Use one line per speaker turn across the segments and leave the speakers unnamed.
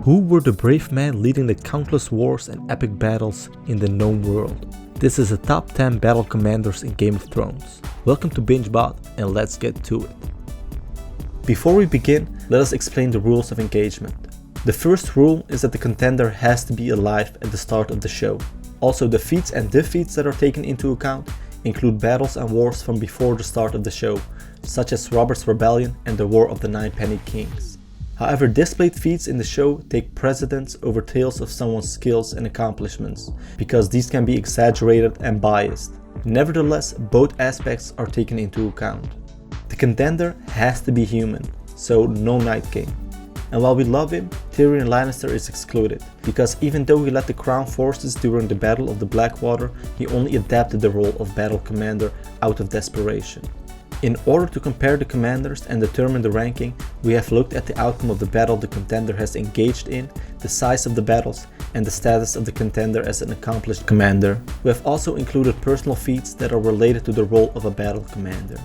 Who were the brave men leading the countless wars and epic battles in the known world? This is the top 10 battle commanders in Game of Thrones. Welcome to BingeBot and let's get to it. Before we begin, let us explain the rules of engagement. The first rule is that the contender has to be alive at the start of the show. Also, the feats and defeats that are taken into account include battles and wars from before the start of the show, such as Robert's Rebellion and the War of the Nine Penny Kings. However, displayed feats in the show take precedence over tales of someone's skills and accomplishments, because these can be exaggerated and biased. Nevertheless, both aspects are taken into account. The contender has to be human, so no Night King. And while we love him, Tyrion Lannister is excluded, because even though he led the Crown forces during the Battle of the Blackwater, he only adapted the role of battle commander out of desperation. In order to compare the commanders and determine the ranking, we have looked at the outcome of the battle the contender has engaged in, the size of the battles, and the status of the contender as an accomplished commander. We have also included personal feats that are related to the role of a battle commander.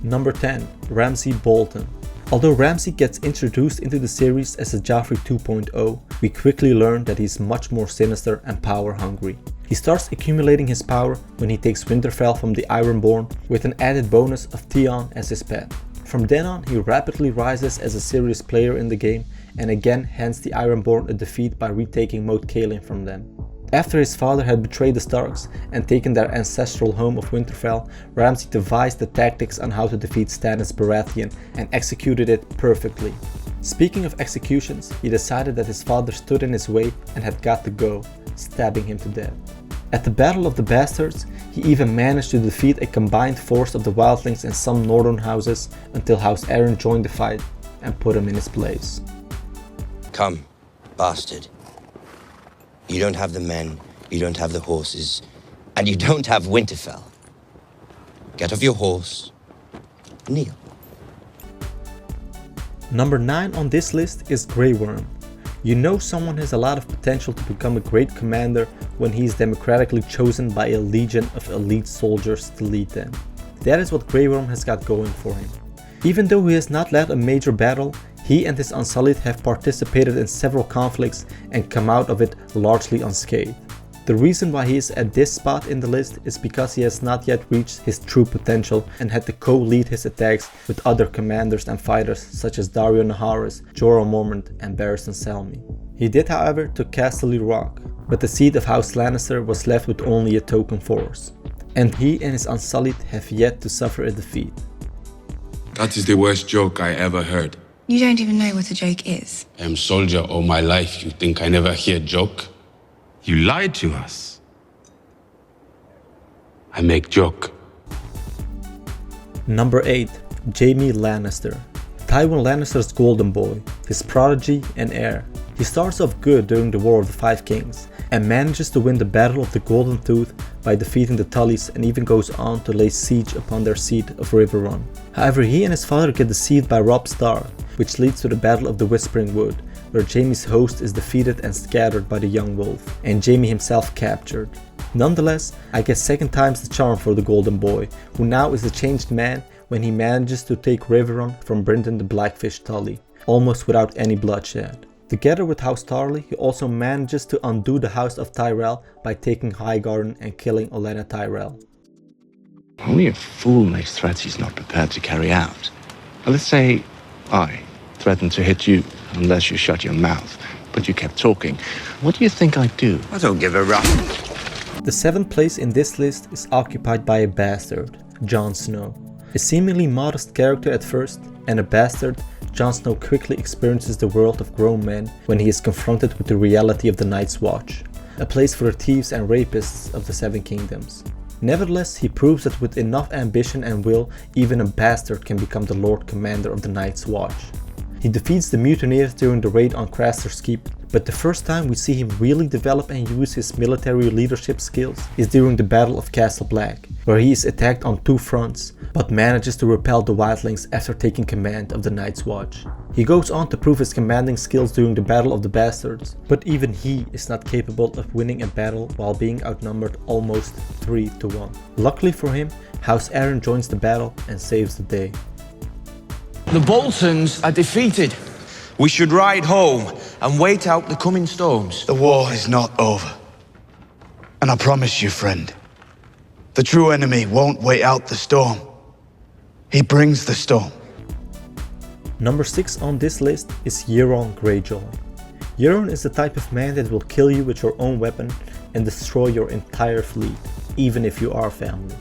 Number 10. Ramsey Bolton. Although Ramsey gets introduced into the series as a Joffrey 2.0, we quickly learn that he's much more sinister and power hungry. He starts accumulating his power when he takes Winterfell from the Ironborn, with an added bonus of Theon as his pet. From then on, he rapidly rises as a serious player in the game and again hands the Ironborn a defeat by retaking Moat Cailin from them. After his father had betrayed the Starks and taken their ancestral home of Winterfell, Ramsey devised the tactics on how to defeat Stannis Baratheon and executed it perfectly. Speaking of executions, he decided that his father stood in his way and had got to go, stabbing him to death. At the Battle of the Bastards, he even managed to defeat a combined force of the Wildlings and some northern houses until House Arryn joined the fight and put him in his place.
Come, bastard. You don't have the men, you don't have the horses, and you don't have Winterfell. Get off your horse, kneel.
Number 9 on this list is Grey Worm. You know someone has a lot of potential to become a great commander when he is democratically chosen by a legion of elite soldiers to lead them. That is what Grey Worm has got going for him. Even though he has not led a major battle, he and his Unsullied have participated in several conflicts and come out of it largely unscathed. The reason why he is at this spot in the list is because he has not yet reached his true potential and had to co-lead his attacks with other commanders and fighters such as Daario Naharis, Jorah Mormont and Barristan Selmy. He did, however, took Casterly Rock, but the seat of House Lannister was left with only a token force. And he and his Unsullied have yet to suffer a defeat.
That is the worst joke I ever heard.
You don't even know what a joke is.
I am soldier all my life. You think I never hear joke? You lied to us. I make joke.
Number 8. Jaime Lannister. Tywin Lannister's golden boy, his prodigy and heir. He starts off good during the War of the Five Kings and manages to win the Battle of the Golden Tooth by defeating the Tullys and even goes on to lay siege upon their seat of Riverrun. However, he and his father get deceived by Robb Stark, which leads to the Battle of the Whispering Wood, where Jaime's host is defeated and scattered by the Young Wolf, and Jaime himself captured. Nonetheless, I guess second time's the charm for the Golden Boy, who now is a changed man when he manages to take Riverrun from Brynden the Blackfish Tully, almost without any bloodshed. Together with House Tarly, he also manages to undo the House of Tyrell by taking Highgarden and killing Olenna Tyrell.
Only a fool makes threats he's not prepared to carry out. Now, let's say I threatened to hit you unless you shut your mouth, but you kept talking. What do you think I'd do?
I don't give a rap.
The 7th place in this list is occupied by a bastard, Jon Snow. A seemingly modest character at first, and a bastard, Jon Snow quickly experiences the world of grown men when he is confronted with the reality of the Night's Watch, a place for the thieves and rapists of the Seven Kingdoms. Nevertheless, he proves that with enough ambition and will, even a bastard can become the Lord Commander of the Night's Watch. He defeats the mutineers during the raid on Craster's Keep, but the first time we see him really develop and use his military leadership skills is during the Battle of Castle Black, where he is attacked on 2 fronts, but manages to repel the Wildlings after taking command of the Night's Watch. He goes on to prove his commanding skills during the Battle of the Bastards, but even he is not capable of winning a battle while being outnumbered almost 3-1. Luckily for him, House Arryn joins the battle and saves the day.
The Boltons are defeated. We should ride home and wait out the coming storms.
The war is not over. And I promise you, friend, the true enemy won't wait out the storm. He brings the storm.
Number 6 on this list is Euron Greyjoy. Euron is the type of man that will kill you with your own weapon and destroy your entire fleet, even if you are family.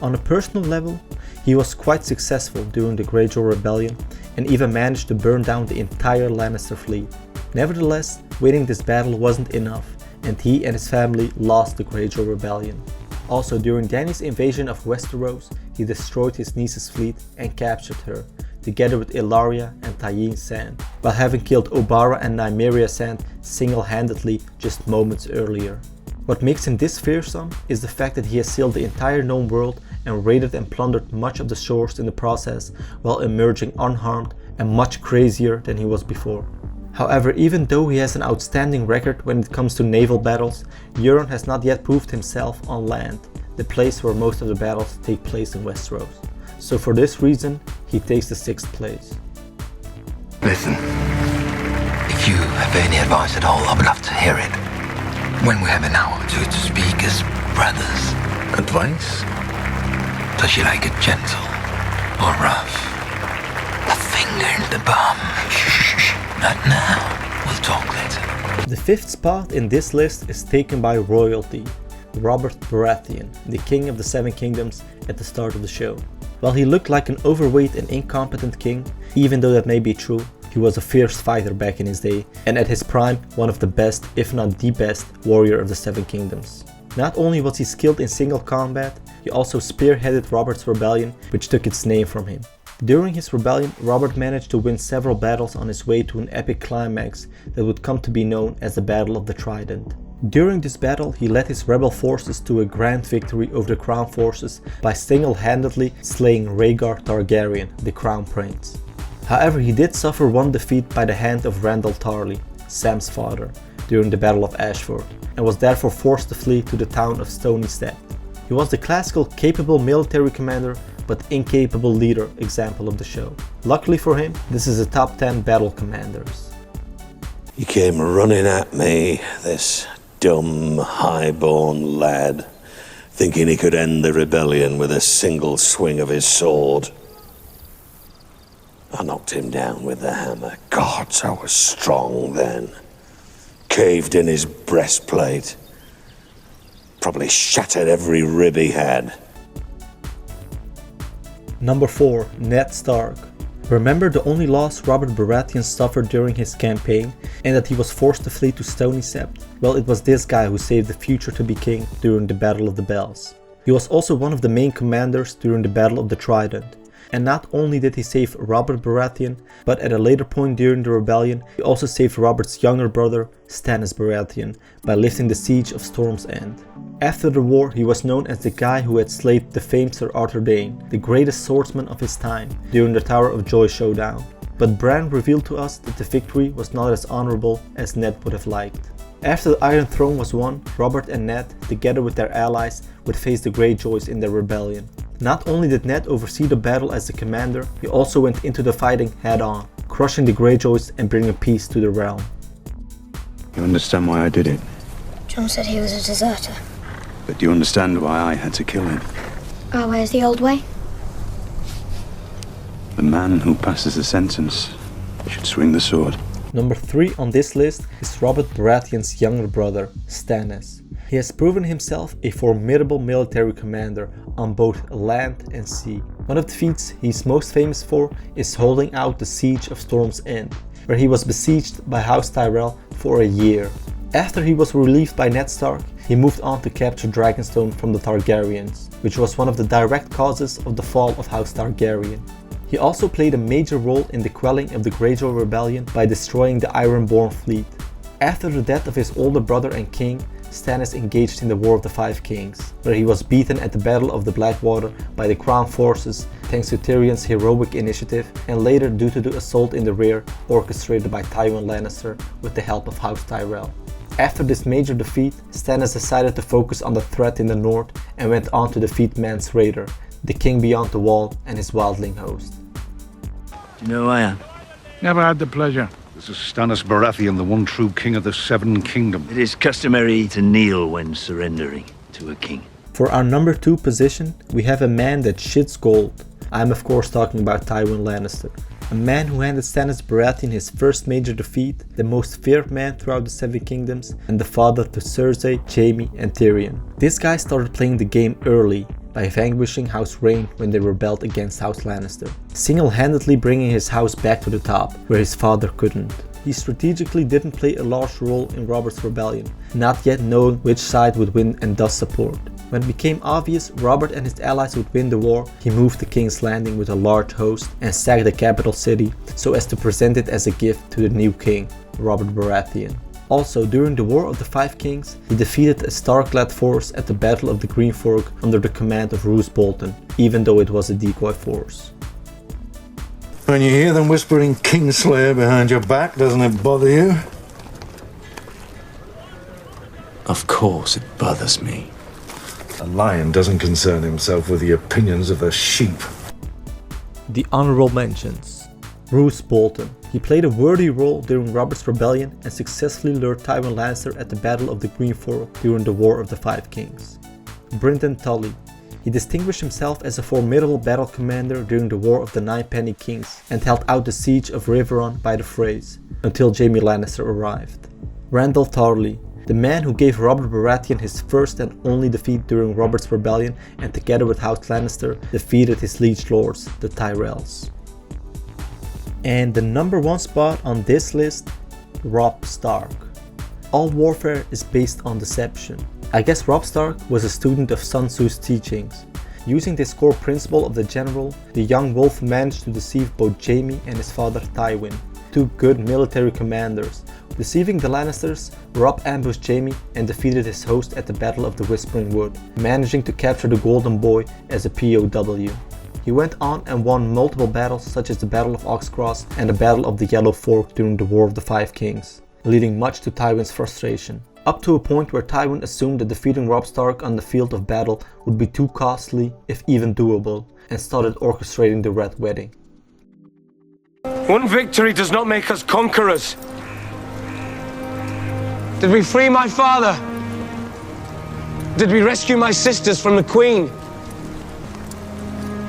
On a personal level, he was quite successful during the Greyjoy Rebellion and even managed to burn down the entire Lannister fleet. Nevertheless, winning this battle wasn't enough, and he and his family lost the Greyjoy Rebellion. Also, during Dany's invasion of Westeros, he destroyed his niece's fleet and captured her, together with Ilaria and Tyene Sand, while having killed Obara and Nymeria Sand single-handedly just moments earlier. What makes him this fearsome is the fact that he has sealed the entire known world and raided and plundered much of the shores in the process, while emerging unharmed and much crazier than he was before. However, even though he has an outstanding record when it comes to naval battles, Euron has not yet proved himself on land, the place where most of the battles take place in Westeros. So for this reason, he takes the 6th place.
Listen, if you have any advice at all, I would love to hear it. When we have an hour or two to speak as brothers. Advice? Does she like it gentle or rough? A finger in the bum. Not now. We'll talk later.
The 5th spot in this list is taken by royalty, Robert Baratheon, the king of the Seven Kingdoms at the start of the show. While he looked like an overweight and incompetent king, even though that may be true, he was a fierce fighter back in his day, and at his prime, one of the best, if not the best, warrior of the Seven Kingdoms. Not only was he skilled in single combat, he also spearheaded Robert's rebellion, which took its name from him. During his rebellion, Robert managed to win several battles on his way to an epic climax that would come to be known as the Battle of the Trident. During this battle, he led his rebel forces to a grand victory over the Crown forces by single-handedly slaying Rhaegar Targaryen, the Crown Prince. However, he did suffer one defeat by the hand of Randyll Tarly, Sam's father, during the Battle of Ashford, and was therefore forced to flee to the town of Stony Steppe. He was the classical capable military commander but incapable leader example of the show. Luckily for him, this is a top 10 battle commanders.
He came running at me, this dumb, high-born lad, thinking he could end the rebellion with a single swing of his sword. I knocked him down with the hammer. Gods, I was strong then. Caved in his breastplate. Probably shattered every rib he had.
Number 4. Ned Stark. Remember the only loss Robert Baratheon suffered during his campaign, and that he was forced to flee to Stony Steppe? Well, it was this guy who saved the future to be king during the Battle of the Bells. He was also one of the main commanders during the Battle of the Trident. And not only did he save Robert Baratheon, but at a later point during the rebellion, he also saved Robert's younger brother, Stannis Baratheon, by lifting the siege of Storm's End. After the war, he was known as the guy who had slayed the famed Sir Arthur Dayne, the greatest swordsman of his time, during the Tower of Joy showdown. But Bran revealed to us that the victory was not as honorable as Ned would have liked. After the Iron Throne was won, Robert and Ned, together with their allies, would face the Greyjoys in their rebellion. Not only did Ned oversee the battle as the commander, he also went into the fighting head-on, crushing the Greyjoys and bringing peace to the realm.
You understand why I did it?
Jon said he was a deserter.
But do you understand why I had to kill him?
Our way is the old way.
The man who passes the sentence should swing the sword.
Number 3 on this list is Robert Baratheon's younger brother, Stannis. He has proven himself a formidable military commander on both land and sea. One of the feats he's most famous for is holding out the siege of Storm's End, where he was besieged by House Tyrell for a year. After he was relieved by Ned Stark, he moved on to capture Dragonstone from the Targaryens, which was one of the direct causes of the fall of House Targaryen. He also played a major role in the quelling of the Greyjoy rebellion by destroying the Ironborn fleet. After the death of his older brother and king, Stannis engaged in the War of the Five Kings, where he was beaten at the Battle of the Blackwater by the Crown forces thanks to Tyrion's heroic initiative, and later due to the assault in the rear orchestrated by Tywin Lannister with the help of House Tyrell. After this major defeat, Stannis decided to focus on the threat in the north and went on to defeat Mance Rayder, the king beyond the wall, and his wildling host.
Do you know who I am?
Never had the pleasure.
This is Stannis Baratheon, the one true king of the Seven Kingdoms.
It is customary to kneel when surrendering to a king.
For our number 2 position, we have a man that shits gold. I'm of course talking about Tywin Lannister. A man who handed Stannis Baratheon his first major defeat, the most feared man throughout the Seven Kingdoms, and the father to Cersei, Jaime and Tyrion. This guy started playing the game early, by vanquishing House Rhaen when they rebelled against House Lannister, single-handedly bringing his house back to the top, where his father couldn't. He strategically didn't play a large role in Robert's rebellion, not yet knowing which side would win and thus support. When it became obvious Robert and his allies would win the war, he moved to King's Landing with a large host and sacked the capital city so as to present it as a gift to the new king, Robert Baratheon. Also, during the War of the Five Kings, he defeated a Stark-led force at the Battle of the Green Fork under the command of Ramsey Bolton, even though it was a decoy force.
When you hear them whispering Kingslayer behind your back, doesn't it bother you?
Of course it bothers me.
A lion doesn't concern himself with the opinions of the sheep.
The honorable mentions. Ramsey Bolton. He played a worthy role during Robert's rebellion and successfully lured Tywin Lannister at the Battle of the Green Fork during the War of the Five Kings. Brynden Tully. He distinguished himself as a formidable battle commander during the War of the Nine Penny Kings and held out the siege of Riverrun by the Freys until Jaime Lannister arrived. Randyll Tarly. The man who gave Robert Baratheon his first and only defeat during Robert's rebellion and together with House Lannister defeated his liege lords, the Tyrells. And the number 1 spot on this list, Robb Stark. All warfare is based on deception. I guess Robb Stark was a student of Sun Tzu's teachings. Using this core principle of the general, the young wolf managed to deceive both Jaime and his father Tywin, 2 good military commanders. Deceiving the Lannisters, Robb ambushed Jaime and defeated his host at the Battle of the Whispering Wood, managing to capture the Golden Boy as a POW. He went on and won multiple battles such as the Battle of Oxcross and the Battle of the Yellow Fork during the War of the Five Kings, leading much to Tywin's frustration, up to a point where Tywin assumed that defeating Robb Stark on the field of battle would be too costly, if even doable, and started orchestrating the Red Wedding.
One victory does not make us conquerors. Did we free my father? Did we rescue my sisters from the Queen?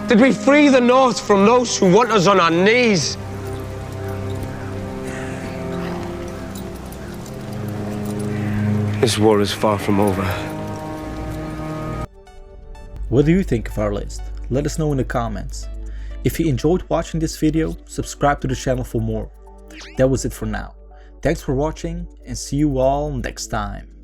Did we free the North from those who want us on our knees? This war is far from over.
What do you think of our list? Let us know in the comments. If you enjoyed watching this video, subscribe to the channel for more. That was it for now. Thanks for watching and see you all next time.